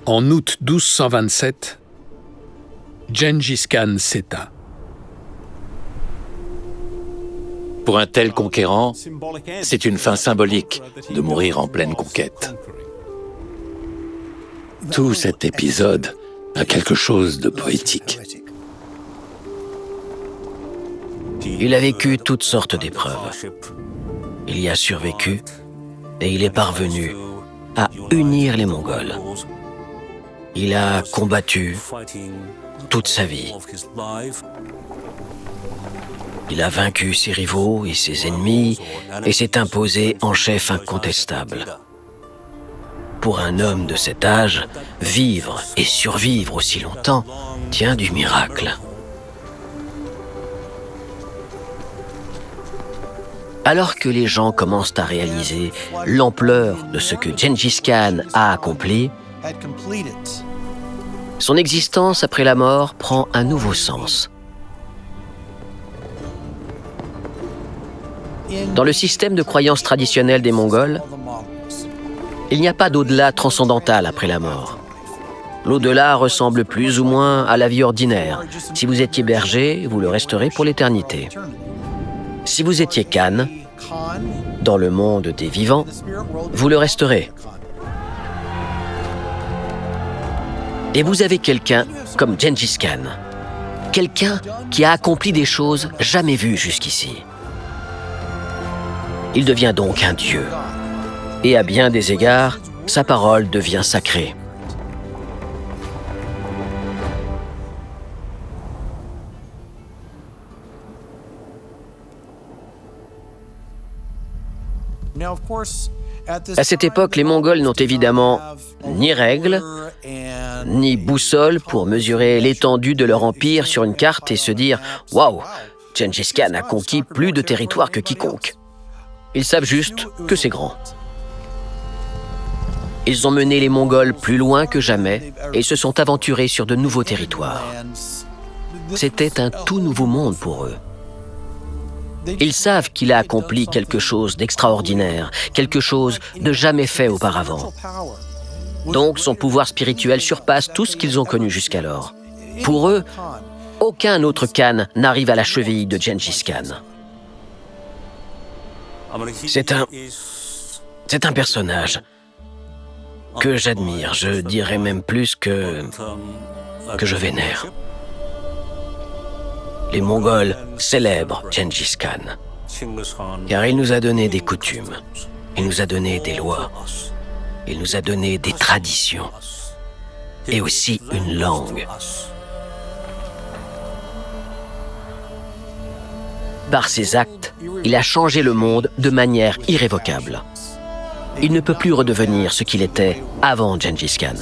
En août 1227, Gengis Khan s'éteint. Pour un tel conquérant, c'est une fin symbolique de mourir en pleine conquête. Tout cet épisode a quelque chose de poétique. Il a vécu toutes sortes d'épreuves. Il y a survécu et il est parvenu à unir les Mongols. Il a combattu toute sa vie. Il a vaincu ses rivaux et ses ennemis et s'est imposé en chef incontestable. Pour un homme de cet âge, vivre et survivre aussi longtemps tient du miracle. Alors que les gens commencent à réaliser l'ampleur de ce que Gengis Khan a accompli, son existence après la mort prend un nouveau sens. Dans le système de croyance traditionnel des Mongols, il n'y a pas d'au-delà transcendantal après la mort. L'au-delà ressemble plus ou moins à la vie ordinaire. Si vous étiez berger, vous le resterez pour l'éternité. Si vous étiez Khan, dans le monde des vivants, vous le resterez. Et vous avez quelqu'un comme Gengis Khan, quelqu'un qui a accompli des choses jamais vues jusqu'ici. Il devient donc un dieu. Et à bien des égards, sa parole devient sacrée. À cette époque, les Mongols n'ont évidemment ni règles, ni boussole pour mesurer l'étendue de leur empire sur une carte et se dire « Waouh, Gengis Khan a conquis plus de territoire que quiconque ». Ils savent juste que c'est grand. Ils ont mené les Mongols plus loin que jamais et se sont aventurés sur de nouveaux territoires. C'était un tout nouveau monde pour eux. Ils savent qu'il a accompli quelque chose d'extraordinaire, quelque chose de jamais fait auparavant. Donc son pouvoir spirituel surpasse tout ce qu'ils ont connu jusqu'alors. Pour eux, aucun autre Khan n'arrive à la cheville de Gengis Khan. C'est un personnage que j'admire, je dirais même plus que je vénère. Les Mongols célèbrent Gengis Khan, car il nous a donné des coutumes, il nous a donné des lois, il nous a donné des traditions, et aussi une langue. Par ses actes, il a changé le monde de manière irrévocable. Il ne peut plus redevenir ce qu'il était avant Gengis Khan.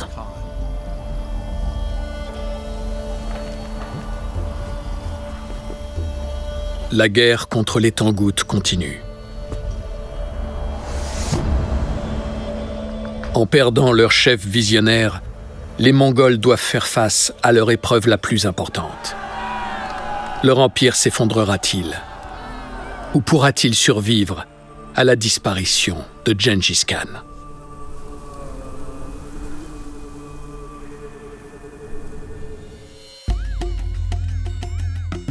La guerre contre les Tangoutes continue. En perdant leur chef visionnaire, les Mongols doivent faire face à leur épreuve la plus importante. Leur empire s'effondrera-t-il? Ou pourra-t-il survivre à la disparition de Gengis Khan?